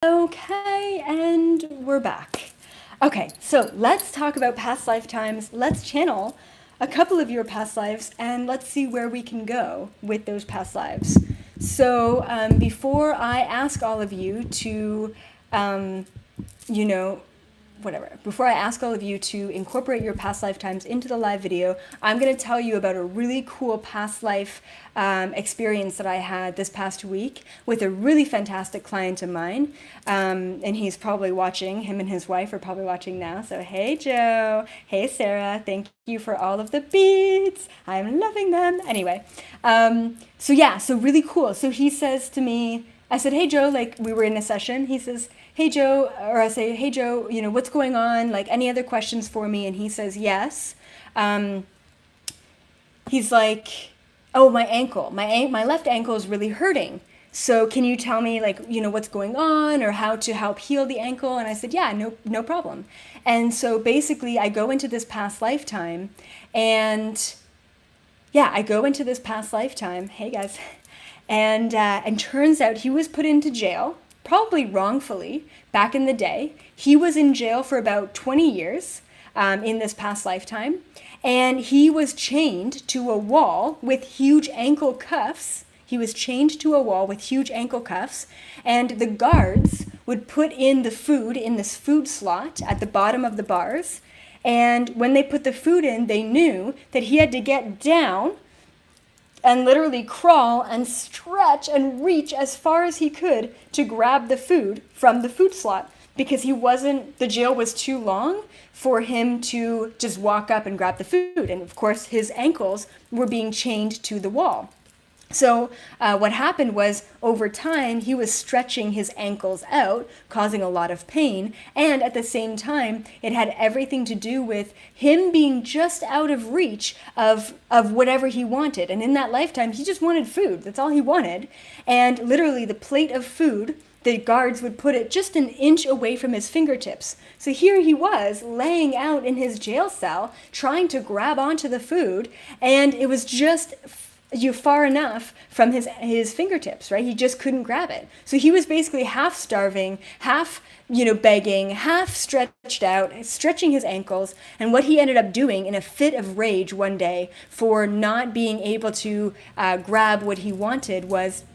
Okay, and we're back. Okay, so let's talk about past lifetimes. Let's channel a couple of your past lives and let's see where we can go with those past lives. So before I ask all of you to, before I ask all of you to incorporate your past lifetimes into the live video, I'm going to tell you about a really cool past life experience that I had this past week with a really fantastic client of mine. And he's probably watching, him and his wife are probably watching now. So, hey, Joe. Hey, Sarah. Thank you for all of the beats. I'm loving them. Anyway, so really cool. So he says to me, I said, hey, Joe, like we were in a session. He says, hey, Joe, or I say, hey, Joe, what's going on? Like any other questions for me? And he says, yes. He's like, oh, my ankle, my left ankle is really hurting. So can you tell me what's going on or how to help heal the ankle? And I said, yeah, no problem. And so basically I go into this past lifetime and I go into this past lifetime. Hey guys. And turns out he was put into jail, probably wrongfully, back in the day. He was in jail for about 20 years in this past lifetime. And he was chained to a wall with huge ankle cuffs. He was chained to a wall with huge ankle cuffs. And the guards would put in the food in this food slot at the bottom of the bars. And when they put the food in, they knew that he had to get down and literally crawl and stretch and reach as far as he could to grab the food from the food slot because the jail was too long for him to just walk up and grab the food. And of course, his ankles were being chained to the wall. So what happened was, over time, he was stretching his ankles out, causing a lot of pain. And at the same time, it had everything to do with him being just out of reach of whatever he wanted. And in that lifetime, he just wanted food. That's all he wanted. And literally, the plate of food, the guards would put it just an inch away from his fingertips. So here he was, laying out in his jail cell, trying to grab onto the food, and it was just far enough from his fingertips, right? He just couldn't grab it. So he was basically half starving, half begging, half stretched out, stretching his ankles. And what he ended up doing in a fit of rage one day for not being able to grab what he wanted was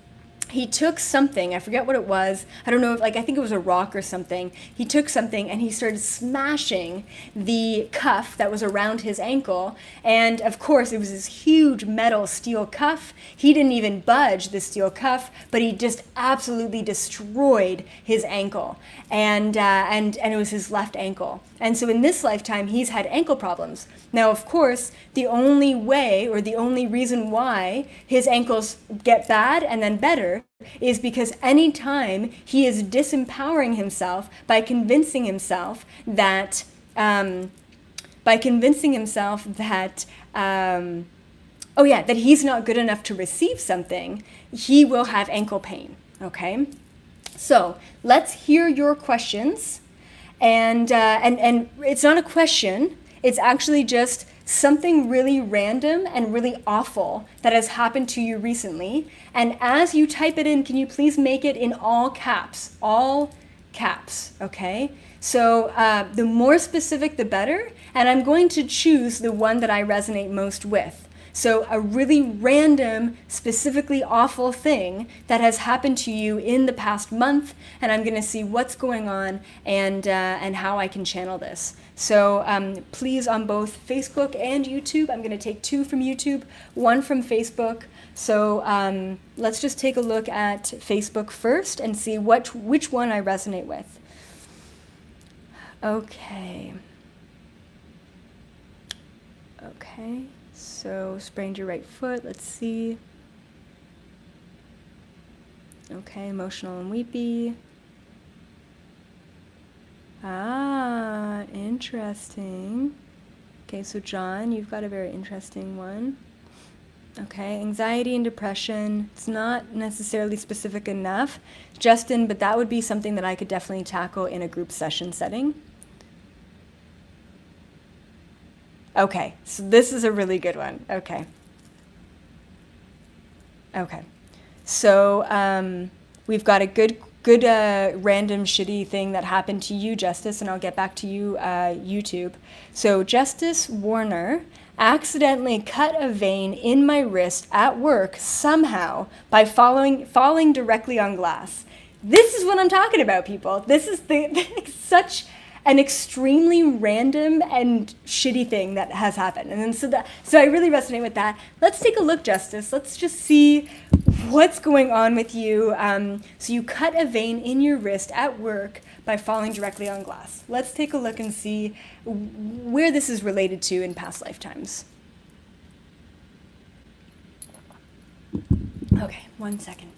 he took something, I forget what it was, I don't know, I think it was a rock or something. He took something and he started smashing the cuff that was around his ankle. And of course, it was this huge metal steel cuff. He didn't even budge the steel cuff, but he just absolutely destroyed his ankle. And it was his left ankle. And so in this lifetime, he's had ankle problems. Now, of course, the only way or the only reason why his ankles get bad and then better is because anytime he is disempowering himself by convincing himself that that he's not good enough to receive something, he will have ankle pain. Okay, so let's hear your questions. And it's not a question, it's actually just something really random and really awful that has happened to you recently. And as you type it in, can you please make it in all caps, okay? So the more specific, the better. And I'm going to choose the one that I resonate most with. So a really random, specifically awful thing that has happened to you in the past month, and I'm going to see what's going on and how I can channel this. So please, on both Facebook and YouTube, I'm going to take 2 from YouTube, 1 from Facebook. So let's just take a look at Facebook first and see which one I resonate with. Okay. So sprained your right foot, let's see. Okay, emotional and weepy. Ah, interesting. Okay, so John, you've got a very interesting one. Okay, anxiety and depression. It's not necessarily specific enough, Justin, but that would be something that I could definitely tackle in a group session setting. Okay, so this is a really good one. Okay. So we've got a good good random shitty thing that happened to you, Justice, and I'll get back to you, YouTube. So Justice Warner accidentally cut a vein in my wrist at work somehow by falling directly on glass. This is what I'm talking about, people. This is such an extremely random and shitty thing that has happened. And then so I really resonate with that. Let's take a look, Justice. Let's just see what's going on with you. So you cut a vein in your wrist at work by falling directly on glass. Let's take a look and see where this is related to in past lifetimes. Okay, 1 second.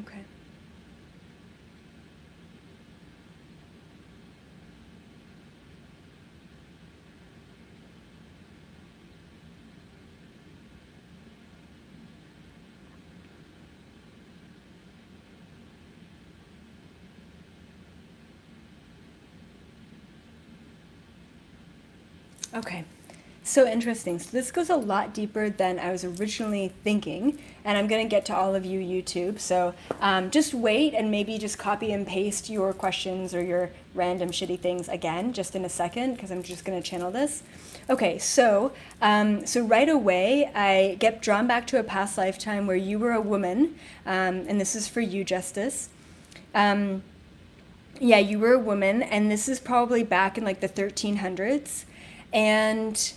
Okay. Okay, so interesting. So this goes a lot deeper than I was originally thinking, and I'm going to get to all of you YouTube. So just wait and maybe just copy and paste your questions or your random shitty things again, just in a second, because I'm just going to channel this. Okay, so right away I get drawn back to a past lifetime where you were a woman, and this is for you, Justice. Yeah, you were a woman, and this is probably back in like the 1300s. And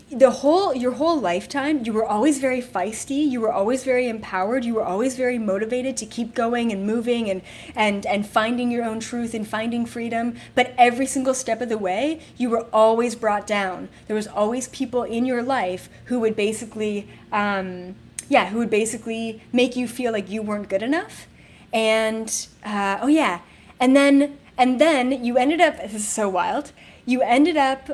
your whole lifetime, you were always very feisty, you were always very empowered, you were always very motivated to keep going and moving and finding your own truth and finding freedom. But every single step of the way, you were always brought down. There was always people in your life who would basically, make you feel like you weren't good enough. And, and then you ended up, this is so wild, you ended up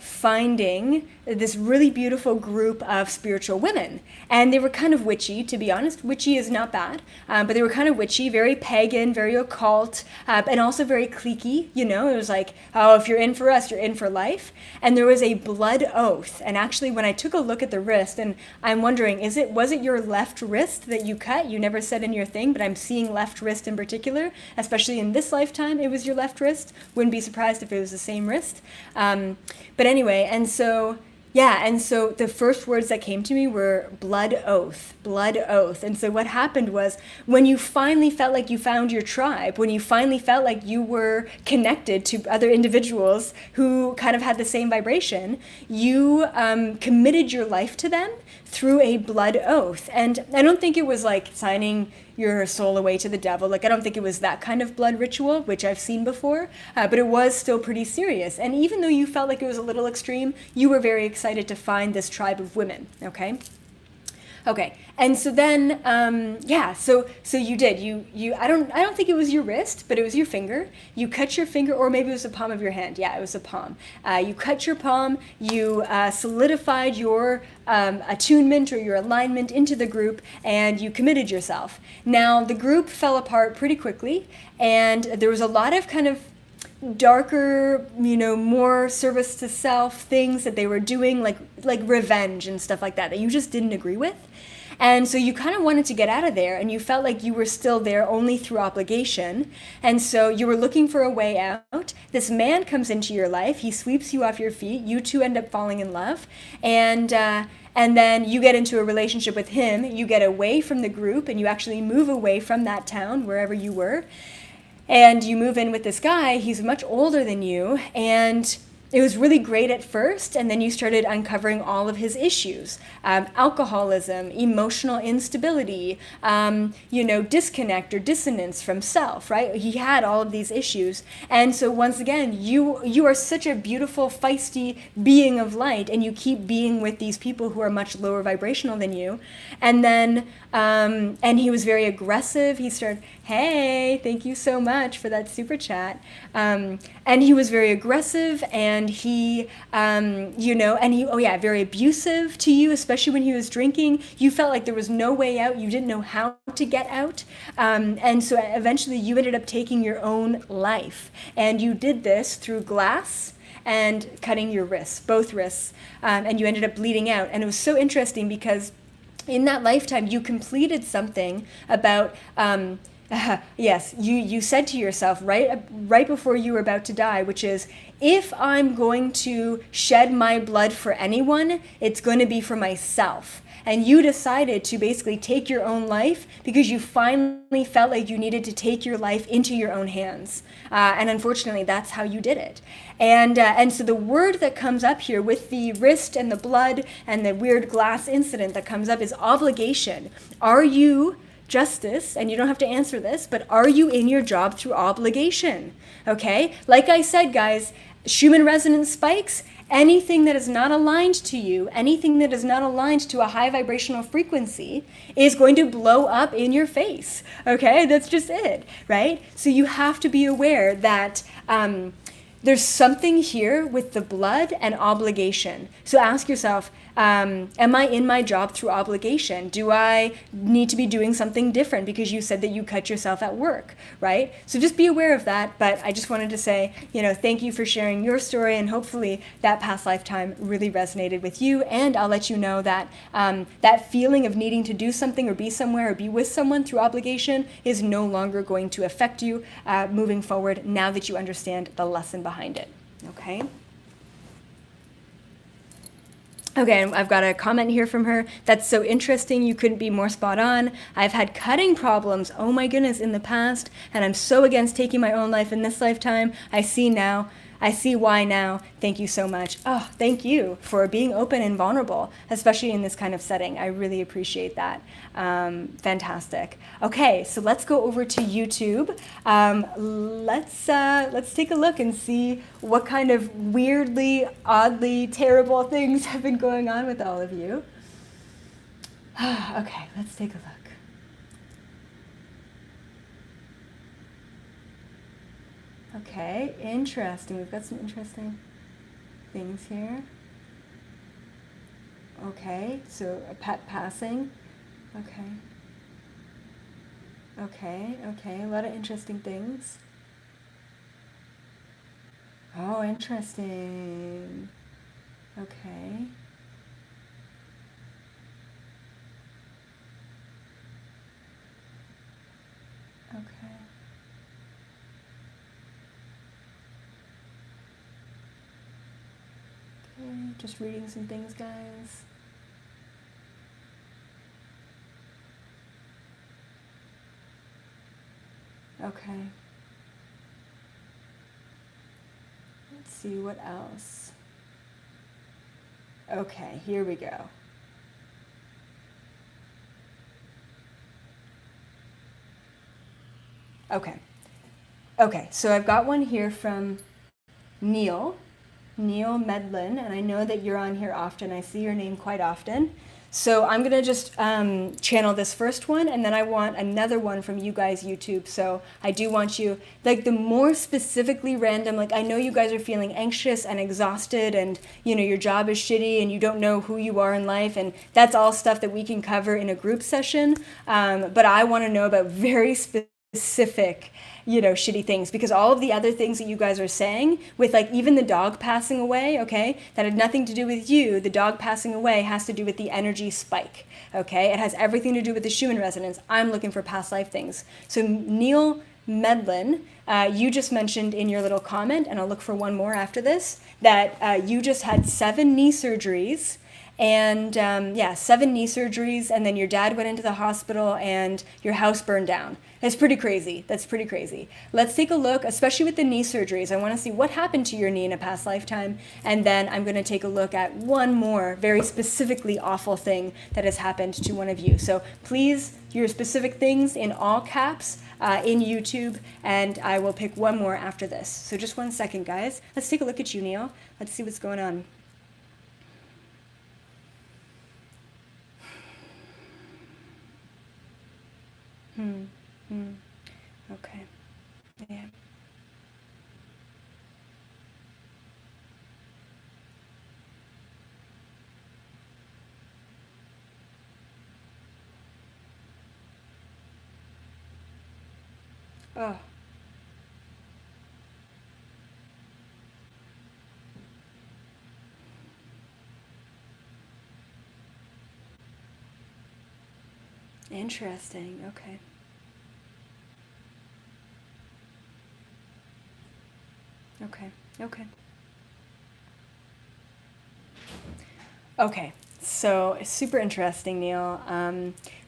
finding this really beautiful group of spiritual women. And they were kind of witchy, to be honest. Witchy is not bad, but they were kind of witchy, very pagan, very occult, and also very cliquey. You know, it was like, oh, if you're in for us, you're in for life. And there was a blood oath. And actually, when I took a look at the wrist, and I'm wondering, was it your left wrist that you cut? You never said in your thing, but I'm seeing left wrist in particular, especially in this lifetime, it was your left wrist. Wouldn't be surprised if it was the same wrist. But anyway, and so the first words that came to me were blood oath, blood oath. And so what happened was, when you finally felt like you found your tribe, when you finally felt like you were connected to other individuals who kind of had the same vibration, you committed your life to them through a blood oath. And I don't think it was like signing your soul away to the devil. Like, I don't think it was that kind of blood ritual, which I've seen before, but it was still pretty serious. And even though you felt like it was a little extreme, you were very excited to find this tribe of women, okay? Okay, and so then, so you did. I don't think it was your wrist, but it was your finger. You cut your finger, or maybe it was the palm of your hand. Yeah, it was the palm. You cut your palm. You solidified your attunement or your alignment into the group, and you committed yourself. Now, the group fell apart pretty quickly, and there was a lot of kind of darker, more service to self things that they were doing, like revenge and stuff like that you just didn't agree with. And so you kind of wanted to get out of there, and you felt like you were still there only through obligation. And so you were looking for a way out. This man comes into your life. He sweeps you off your feet. You two end up falling in love. And then you get into a relationship with him. You get away from the group, and you actually move away from that town, wherever you were. And you move in with this guy. He's much older than you. And it was really great at first, and then you started uncovering all of his issues: alcoholism, emotional instability, disconnect or dissonance from self, right? He had all of these issues. And so once again, you are such a beautiful, feisty being of light, and you keep being with these people who are much lower vibrational than you. And then, and he was very aggressive. He started, hey, thank you so much for that super chat. And he was very aggressive, and he, very abusive to you, especially when he was drinking. You felt like there was no way out. You didn't know how to get out. And so eventually you ended up taking your own life. And you did this through glass and cutting your wrists, both wrists. And you ended up bleeding out. And it was so interesting because in that lifetime, you completed something about, yes, you said to yourself right before you were about to die, which is, if I'm going to shed my blood for anyone, it's going to be for myself. And you decided to basically take your own life because you finally felt like you needed to take your life into your own hands. And unfortunately, that's how you did it. And so the word that comes up here with the wrist and the blood and the weird glass incident that comes up is obligation. Are you justice? And you don't have to answer this, but are you in your job through obligation? Okay? Like I said, guys, Schumann resonance spikes. Anything that is not aligned to you, anything that is not aligned to a high vibrational frequency is going to blow up in your face. Okay? That's just it, right? So you have to be aware that there's something here with the blood and obligation. So ask yourself, am I in my job through obligation? Do I need to be doing something different because you said that you cut yourself at work, right? So just be aware of that. But I just wanted to say, thank you for sharing your story, and hopefully that past lifetime really resonated with you. And I'll let you know that that feeling of needing to do something or be somewhere or be with someone through obligation is no longer going to affect you moving forward now that you understand the lesson behind it, okay? Okay, and I've got a comment here from her. That's so interesting. You couldn't be more spot on. I've had cutting problems, oh my goodness, in the past, and I'm so against taking my own life in this lifetime. I see why now. Thank you so much. Oh, thank you for being open and vulnerable, especially in this kind of setting. I really appreciate that. Fantastic. Okay, so let's go over to YouTube. Let's take a look and see what kind of weirdly, oddly, terrible things have been going on with all of you. Okay, let's take a look. Okay, interesting. We've got some interesting things here. Okay, so a pet passing. Okay. Okay, a lot of interesting things. Oh, interesting. Okay. Okay. Just reading some things, guys. Okay. Let's see what else. Okay, here we go. Okay, so I've got one here from Neil Medlin, and I know that you're on here often. I see your name quite often. So I'm going to just channel this first one, and then I want another one from you guys, YouTube. So I do want you, like, the more specifically random, like, I know you guys are feeling anxious and exhausted, and, your job is shitty, and you don't know who you are in life, and that's all stuff that we can cover in a group session. But I want to know about very specific, shitty things, because all of the other things that you guys are saying, with like even the dog passing away, okay, that had nothing to do with you. The dog passing away has to do with the energy spike, okay? It has everything to do with the Schumann resonance. I'm looking for past life things. So Neil Medlin, you just mentioned in your little comment, and I'll look for one more after this, that you just had 7 knee surgeries, And yeah, 7 knee surgeries, and then your dad went into the hospital and your house burned down. That's pretty crazy. That's pretty crazy. Let's take a look, especially with the knee surgeries. I want to see what happened to your knee in a past lifetime, and then I'm going to take a look at one more very specifically awful thing that has happened to one of you. So please, your specific things in all caps in YouTube, and I will pick one more after this. So just 1 second, guys. Let's take a look at you, Neil. Let's see what's going on. Okay. Yeah. Oh. Interesting. Okay. Okay. Okay. Okay, so super interesting, Neil.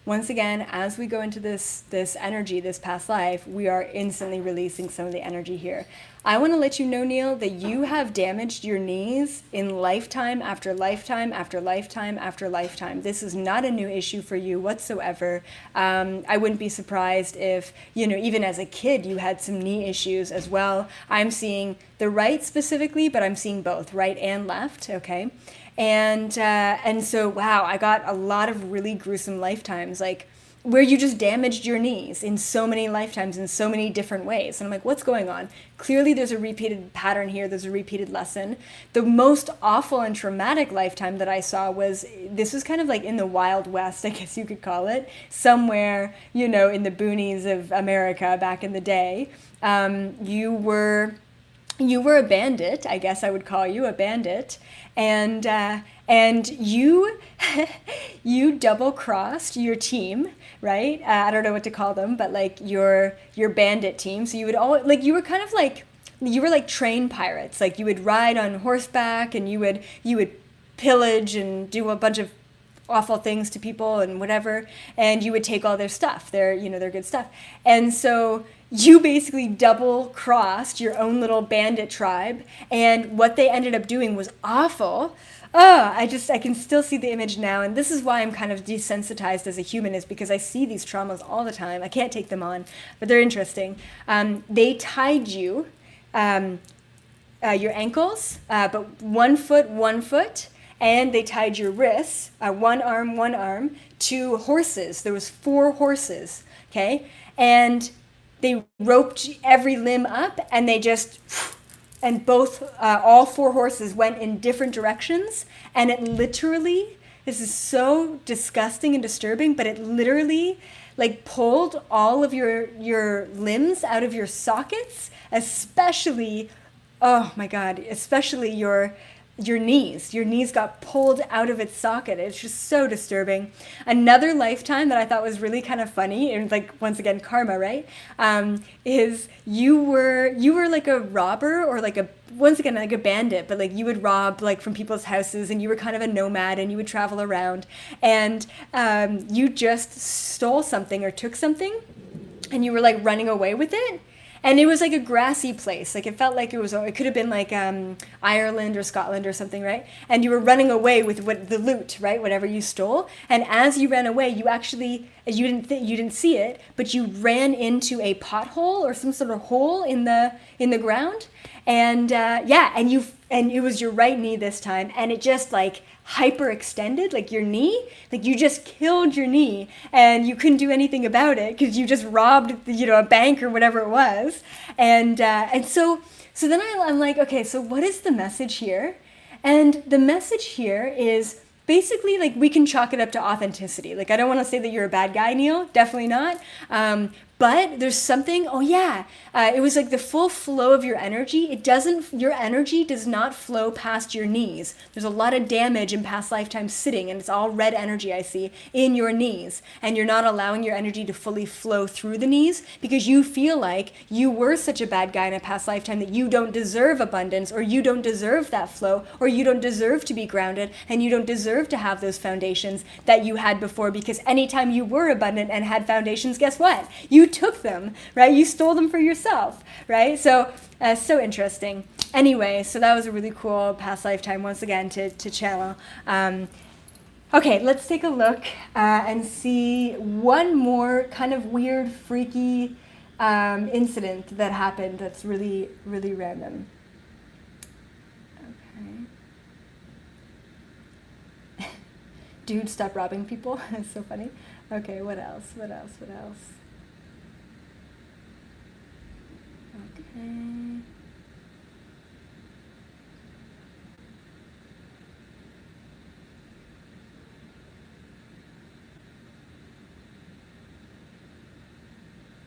Once again, as we go into this energy, this past life, we are instantly releasing some of the energy here. I want to let you know, Neil, that you have damaged your knees in lifetime after lifetime after lifetime after lifetime. This is not a new issue for you whatsoever. I wouldn't be surprised if, even as a kid, you had some knee issues as well. I'm seeing the right specifically, but I'm seeing both, right and left, okay? And so, wow, I got a lot of really gruesome lifetimes, like where you just damaged your knees in so many lifetimes in so many different ways. And I'm like, what's going on? Clearly there's a repeated pattern here. There's a repeated lesson. The most awful and traumatic lifetime that I saw this was kind of like in the Wild West, I guess you could call it, somewhere, in the boonies of America back in the day. You were a bandit, I guess I would call you a bandit, and you you double crossed your team, right? I don't know what to call them, but like your bandit team. So you would always you were kind of like you were like train pirates. Like you would ride on horseback and you would pillage and do a bunch of awful things to people and whatever, and you would take all their stuff, their good stuff. And so you basically double crossed your own little bandit tribe, and what they ended up doing was awful. I can still see the image now, and this is why I'm kind of desensitized as a human, is because I see these traumas all the time. I can't take them on, but they're interesting. They tied you, your ankles, but 1 foot, and they tied your wrists, one arm, to horses. There was 4 horses, okay? And they roped every limb up, and they just, and all 4 horses went in different directions, and it literally, this is so disgusting and disturbing, but it literally like pulled all of your limbs out of your sockets, especially, oh my God, especially your knees. Your knees got pulled out of its socket. It's just so disturbing. Another lifetime that I thought was really kind of funny, and like once again karma, right? Is you were like a robber, or like once again like a bandit, but like you would rob like from people's houses, and you were kind of a nomad, and you would travel around, and you just stole something or took something, and you were like running away with it. And it was like a grassy place. Like it felt like it could have been like Ireland or Scotland or something, right? And you were running away with the loot, right? Whatever you stole. And as you ran away, you actually, you didn't see it, but you ran into a pothole or some sort of hole in the ground. And and it was your right knee this time, and it just like hyperextended, like your knee, like you just killed your knee, and you couldn't do anything about it because you just robbed, a bank or whatever it was, and so then I'm like, okay, so what is the message here? And the message here is basically like we can chalk it up to authenticity. Like I don't want to say that you're a bad guy, Neil, definitely not. But there's something, oh yeah, it was like the full flow of your energy. Your energy does not flow past your knees. There's a lot of damage in past lifetimes sitting, and it's all red energy I see in your knees. And you're not allowing your energy to fully flow through the knees because you feel like you were such a bad guy in a past lifetime that you don't deserve abundance, or you don't deserve that flow, or you don't deserve to be grounded, and you don't deserve to have those foundations that you had before, because anytime you were abundant and had foundations, guess what? You took them, right? You stole them for yourself, right? So interesting. Anyway, so that was a really cool past lifetime once again to channel. Okay, let's take a look and see one more kind of weird, freaky incident that happened that's really, really random. Okay. Dude, stop robbing people. It's so funny. Okay, what else? What else? What else? Okay.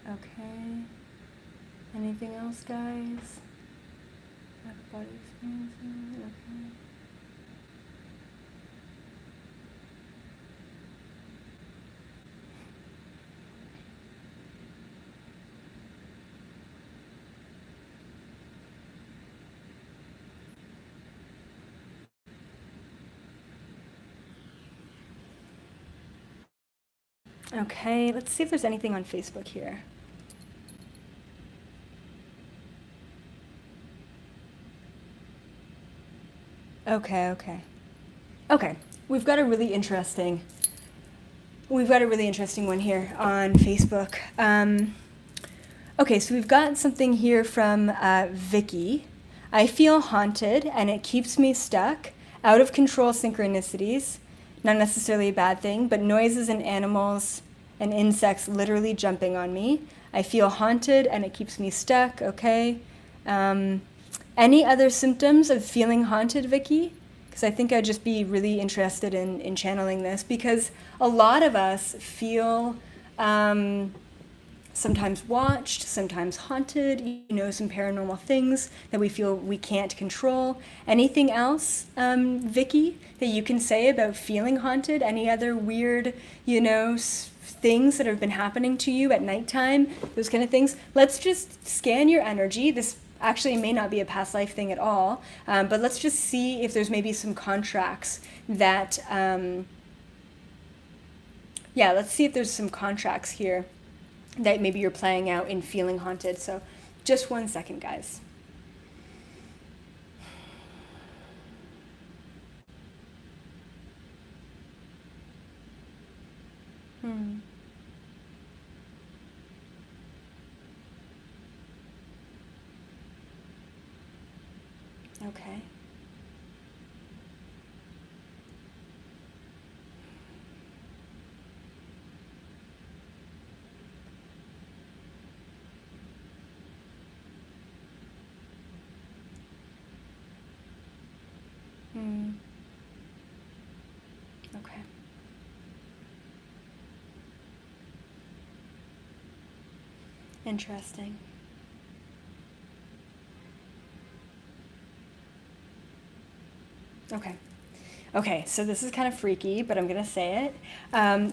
Okay. Anything else, guys? Body experiencing. Okay. Okay, let's see if there's anything on Facebook here. Okay, we've got a really interesting one here on Facebook. Okay, so we've got something here from Vicky. I feel haunted and it keeps me stuck. Out of control synchronicities, not necessarily a bad thing, but noises and animals and insects literally jumping on me. I feel haunted and it keeps me stuck. Okay. Any other symptoms of feeling haunted, Vicky? Because I think I'd just be really interested in channeling this, because a lot of us feel sometimes watched, sometimes haunted, some paranormal things that we feel we can't control. Anything else, Vicky, that you can say about feeling haunted? Any other weird, things that have been happening to you at nighttime? Those kind of things. Let's just scan your energy. This actually may not be a past life thing at all, but let's just see if there's maybe some contracts that, let's see if there's some contracts here that maybe you're playing out in feeling haunted. So just 1 second, guys. Okay. Okay. Interesting. Okay, so this is kind of freaky, but I'm going to say it.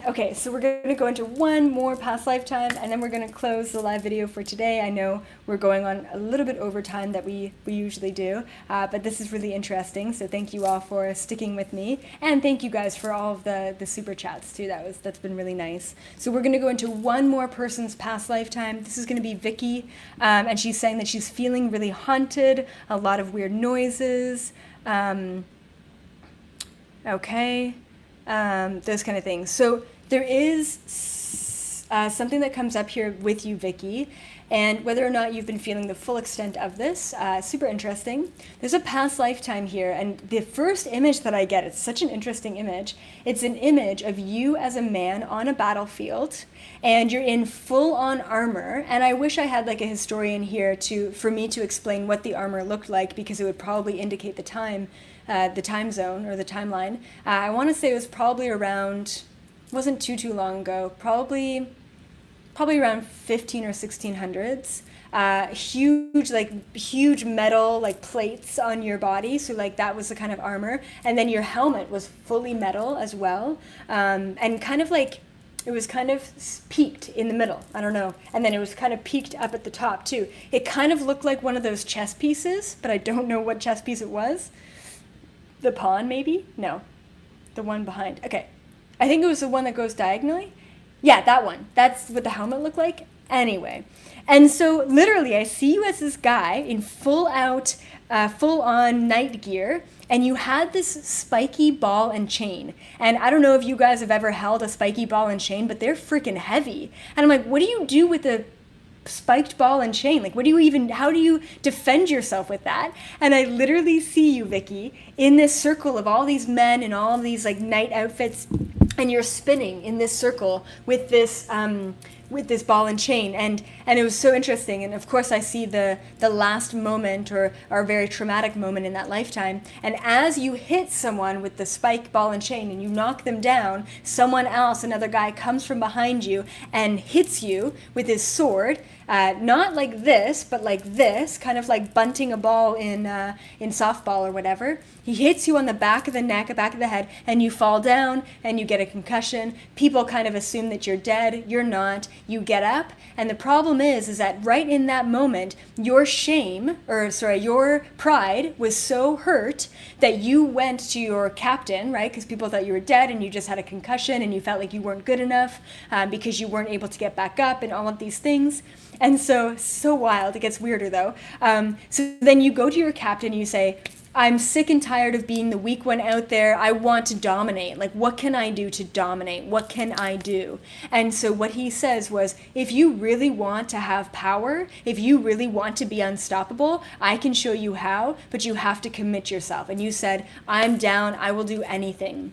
Okay, so we're going to go into one more past lifetime, and then we're going to close the live video for today. I know we're going on a little bit over time that we usually do, but this is really interesting, so thank you all for sticking with me, and thank you guys for all of the super chats too. That's been really nice. So we're going to go into one more person's past lifetime. This is going to be Vicky, and she's saying that she's feeling really haunted, a lot of weird noises, okay, those kind of things. So there is something that comes up here with you, Vicky, and whether or not you've been feeling the full extent of this, super interesting. There's a past lifetime here, and the first image that I get, it's such an interesting image. It's an image of you as a man on a battlefield, and you're in full-on armor, and I wish I had like a historian here for me to explain what the armor looked like, because it would probably indicate the time zone or the timeline. I want to say it was probably around, wasn't too long ago, probably probably around 15 or 1600s. Huge metal like plates on your body, so like that was the kind of armor, and then your helmet was fully metal as well, and kind of like it was kind of peaked in the middle, I don't know, and then it was kind of peaked up at the top too. It kind of looked like one of those chess pieces, but I don't know what chess piece it was. The pawn, maybe? No, the one behind. Okay, I think it was the one that goes diagonally. Yeah, that one. That's what the helmet looked like. Anyway, and so literally I see you as this guy in full on night gear, and you had this spiky ball and chain. And I don't know if you guys have ever held a spiky ball and chain, but they're freaking heavy. And I'm like, what do you do with a spiked ball and chain? Like, how do you defend yourself with that? And I literally see you, Vicky, in this circle of all these men in all of these like night outfits, and you're spinning in this circle with this ball and chain, and it was so interesting. And of course I see the last moment or very traumatic moment in that lifetime, and as you hit someone with the spike ball and chain and you knock them down, someone else, another guy, comes from behind you and hits you with his sword, not like this, but like this, kind of like bunting a ball in softball or whatever. He hits you on the back of the neck, back of the head, and you fall down and you get a concussion. People kind of assume that you're dead. You're not. You get up, and the problem is that right in that moment, your pride was so hurt that you went to your captain, right? Because people thought you were dead and you just had a concussion and you felt like you weren't good enough because you weren't able to get back up and all of these things. And so wild. It gets weirder though. So then you go to your captain and you say, I'm sick and tired of being the weak one out there. I want to dominate. Like, what can I do to dominate? What can I do? And so what he says was, if you really want to have power, if you really want to be unstoppable, I can show you how, but you have to commit yourself. And you said, I'm down. I will do anything.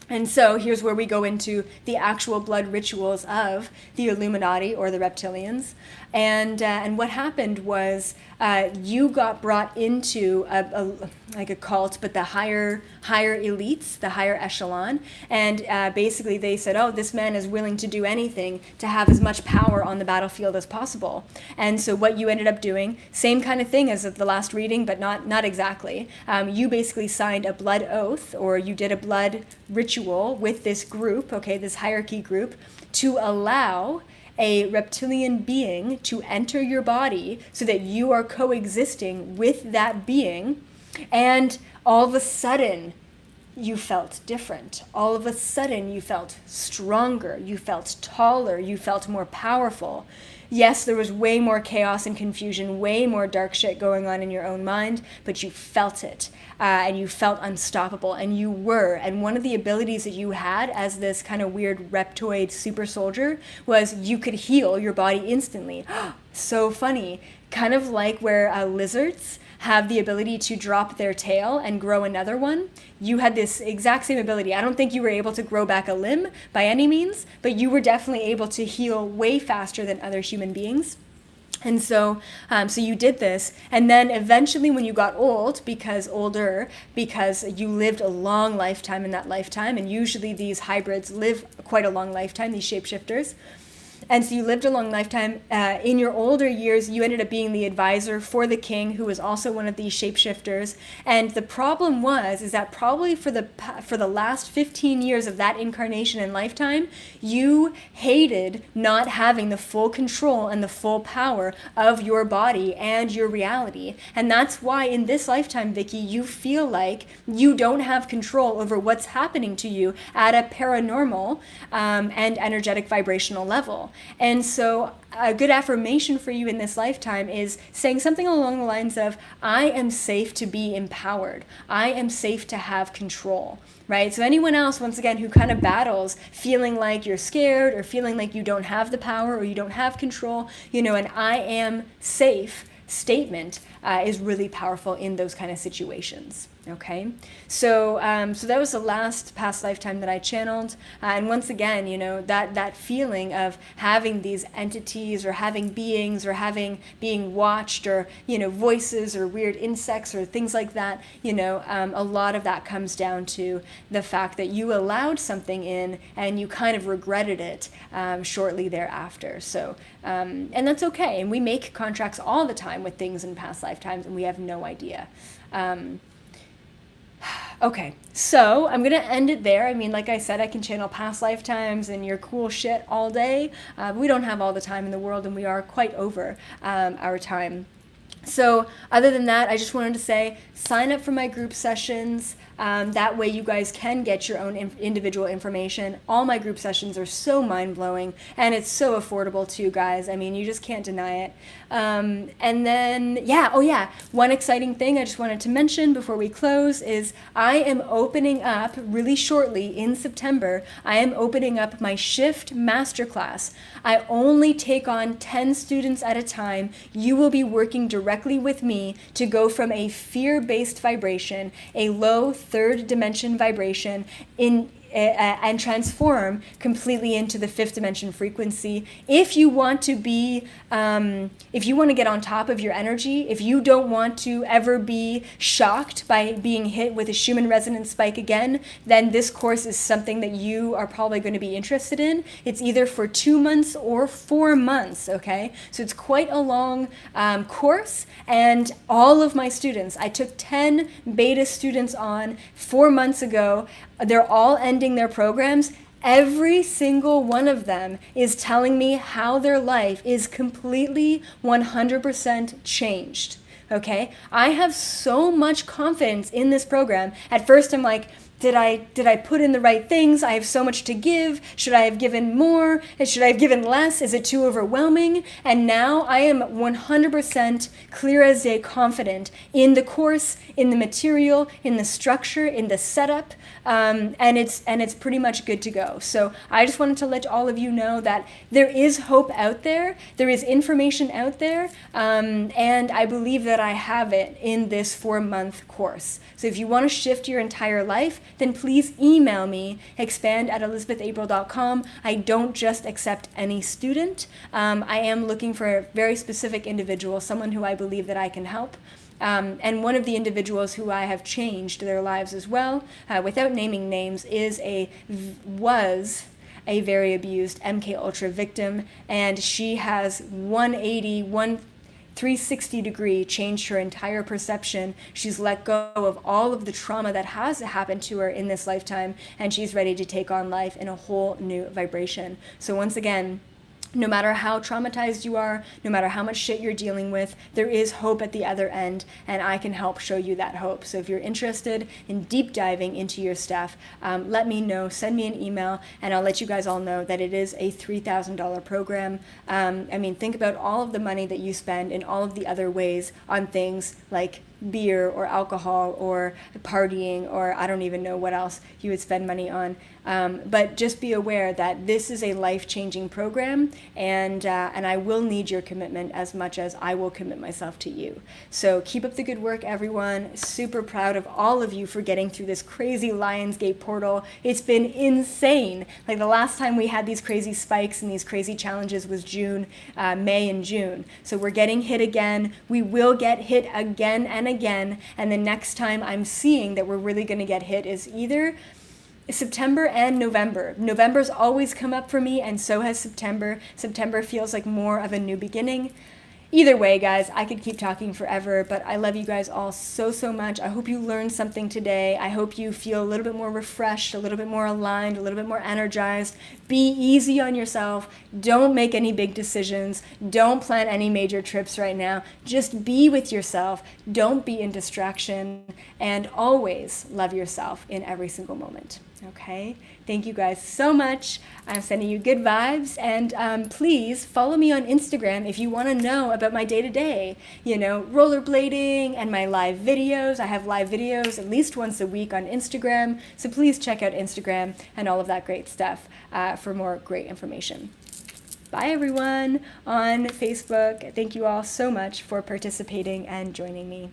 And so here's where we go into the actual blood rituals of the Illuminati or the reptilians. And what happened was you got brought into a cult, but the higher elites, the higher echelon. And basically they said, oh, this man is willing to do anything to have as much power on the battlefield as possible. And so what you ended up doing, same kind of thing as at the last reading, but not exactly. You basically signed a blood oath, or you did a blood ritual with this group, okay, this hierarchy group, to allow a reptilian being to enter your body so that you are coexisting with that being. And all of a sudden, you felt different. All of a sudden, you felt stronger. You felt taller. You felt more powerful. Yes, there was way more chaos and confusion, way more dark shit going on in your own mind, but you felt it, and you felt unstoppable, and you were. And one of the abilities that you had as this kind of weird reptoid super soldier was you could heal your body instantly. So funny. Kind of like where lizards have the ability to drop their tail and grow another one. You had this exact same ability. I don't think you were able to grow back a limb by any means, but you were definitely able to heal way faster than other human beings. And so you did this, and then eventually when you got because you lived a long lifetime in that lifetime, and usually these hybrids live quite a long lifetime, these shapeshifters. And so you lived a long lifetime. In your older years, you ended up being the advisor for the king, who was also one of these shapeshifters. And the problem is that probably for the last 15 years of that incarnation and lifetime, you hated not having the full control and the full power of your body and your reality. And that's why in this lifetime, Vicky, you feel like you don't have control over what's happening to you at a paranormal and energetic vibrational level. And so a good affirmation for you in this lifetime is saying something along the lines of, I am safe to be empowered. I am safe to have control, right? So anyone else, once again, who kind of battles feeling like you're scared or feeling like you don't have the power or you don't have control, an I am safe statement is really powerful in those kind of situations. Okay, so so that was the last past lifetime that I channeled, and once again, you know, that feeling of having these entities or having beings or having being watched, or, you know, voices or weird insects or things like that, you know, a lot of that comes down to the fact that you allowed something in and you kind of regretted it shortly thereafter. So and that's okay, and we make contracts all the time with things in past lifetimes, and we have no idea. Okay, so I'm gonna end it there. I mean, like I said, I can channel past lifetimes and your cool shit all day. We don't have all the time in the world, and we are quite over our time. So other than that, I just wanted to say, sign up for my group sessions. That way you guys can get your own individual information. All my group sessions are so mind-blowing, and it's so affordable too, guys. I mean, you just can't deny it. And then, yeah, oh yeah, one exciting thing I just wanted to mention before we close is I am opening up really shortly in September. I am opening up my Shift Masterclass. I only take on 10 students at a time. You will be working directly with me to go from a fear-based vibration, a low third dimension vibration, and transform completely into the fifth dimension frequency. If you want to be, if you want to get on top of your energy, if you don't want to ever be shocked by being hit with a Schumann resonance spike again, then this course is something that you are probably going to be interested in. It's either for 2 months or 4 months, okay? So it's quite a long course, and all of my students, I took 10 beta students on 4 months ago. They're all ending their programs. Every single one of them is telling me how their life is completely 100% changed. Okay? I have so much confidence in this program. At first I'm like, did I put in the right things? I have so much to give. Should I have given more? Should I have given less? Is it too overwhelming? And now I am 100% clear as day confident in the course, in the material, in the structure, in the setup, and it's pretty much good to go. So I just wanted to let all of you know that there is hope out there. There is information out there, and I believe that I have it in this 4-month course. So if you want to shift your entire life, then please email me, expand@elizabethapril.com. I don't just accept any student. I am looking for a very specific individual, someone who I believe that I can help. And one of the individuals who I have changed their lives as well, without naming names, was a very abused MK Ultra victim, and she has 360 degree changed her entire perception. She's let go of all of the trauma that has happened to her in this lifetime, and she's ready to take on life in a whole new vibration. So once again, no matter how traumatized you are, no matter how much shit you're dealing with, there is hope at the other end, and I can help show you that hope. So if you're interested in deep diving into your stuff, let me know, send me an email, and I'll let you guys all know that it is a $3,000 program. I mean, think about all of the money that you spend in all of the other ways on things like beer or alcohol or partying, or I don't even know what else you would spend money on. But just be aware that this is a life-changing program, and I will need your commitment as much as I will commit myself to you. So keep up the good work, everyone. Super proud of all of you for getting through this crazy Lionsgate portal. It's been insane. Like the last time we had these crazy spikes and these crazy challenges was May and June. So we're getting hit again. We will get hit again and again. And the next time I'm seeing that we're really going to get hit is either September and November. November's always come up for me, and so has September. September feels like more of a new beginning. Either way, guys, I could keep talking forever, but I love you guys all so, so much. I hope you learned something today. I hope you feel a little bit more refreshed, a little bit more aligned, a little bit more energized. Be easy on yourself. Don't make any big decisions. Don't plan any major trips right now. Just be with yourself. Don't be in distraction. And always love yourself in every single moment. Okay? Thank you guys so much. I'm sending you good vibes, and please follow me on Instagram if you want to know about my day-to-day, rollerblading and my live videos. I have live videos at least once a week on Instagram, so please check out Instagram and all of that great stuff for more great information. Bye, everyone on Facebook. Thank you all so much for participating and joining me.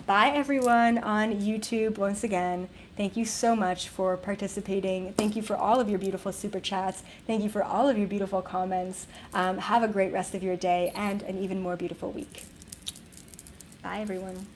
bye everyone on YouTube once again. Thank you so much for participating. Thank you for all of your beautiful super chats. Thank you for all of your beautiful comments. Have a great rest of your day and an even more beautiful week. Bye everyone.